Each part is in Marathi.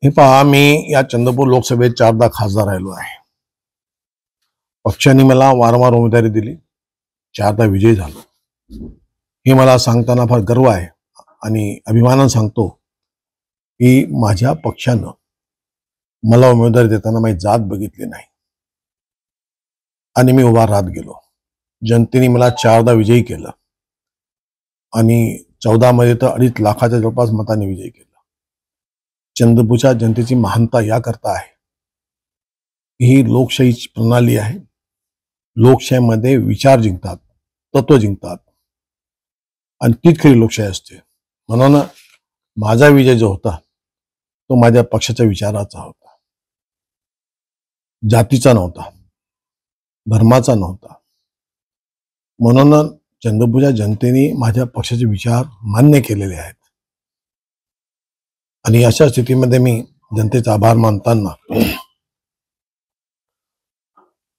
हे पहा, मी या चंद्रपूर लोकसभेत 4दा खासदार राहिलो आहे. पक्षाने मला वारंवार उमेदवारी दिली, 4दा विजयी झालो. हे मला सांगताना फार गर्व आहे आणि अभिमानाने सांगतो की माझ्या पक्षानं मला उमेदवारी देताना माझी जात बघितली नाही आणि मी उभा राहत गेलो. जनतेने मला 4दा विजयी केलं आणि 14 मध्ये तर 2.5 लाखाच्या जवळपास मताने विजयी केलं. चंद्रपूरच्या जनतेची महानता याकरता आहे की ही लोकशाहीची प्रणाली आहे. लोकशाहीमध्ये विचार जिंकतात, तत्व जिंकतात आणि तीच खरी लोकशाही असते. म्हणून माझा विजय जो होता तो माझ्या पक्षाच्या विचाराचा होता, जातीचा नव्हता, धर्माचा नव्हता. म्हणून चंद्रपूरच्या जनतेने माझ्या पक्षाचे विचार मान्य केलेले आहेत आणि अशा स्थितीमध्ये मी जनतेचा आभार मानताना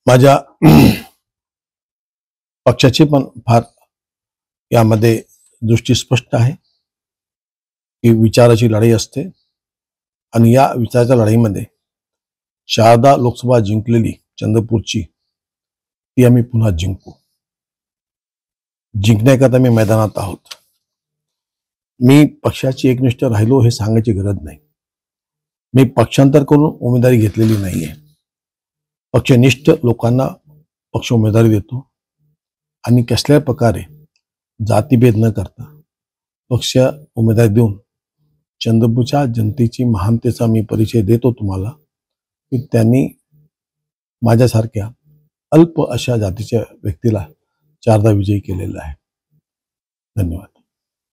माझ्या पक्षाची पण फार यामध्ये दृष्टी स्पष्ट आहे की विचाराची लढाई असते आणि या विचाराच्या लढाईमध्ये 4दा लोकसभा जिंकलेली चंद्रपूरची ती आम्ही पुन्हा जिंकू. जिंकण्याकरता मी मैदानात आहोत. मी पक्षाची एकनिष्ठ राहिलो हे सांगायची गरज नाही. मी पक्षांतर करून उमेदवारी घेतलेली नाहीये. पक्षनिष्ठ लोकांना पक्ष उमेदवारी देतो आणि कसल्याही प्रकारे जातीभेद न करता पक्ष उमेदवारी देऊन चंद्रपूरच्या जनतेची महानतेचा मी परिचय देतो तुम्हाला की त्यांनी माझ्यासारख्या अल्प अशा जातीच्या व्यक्तीला 4दा विजयी केलेला आहे. धन्यवाद.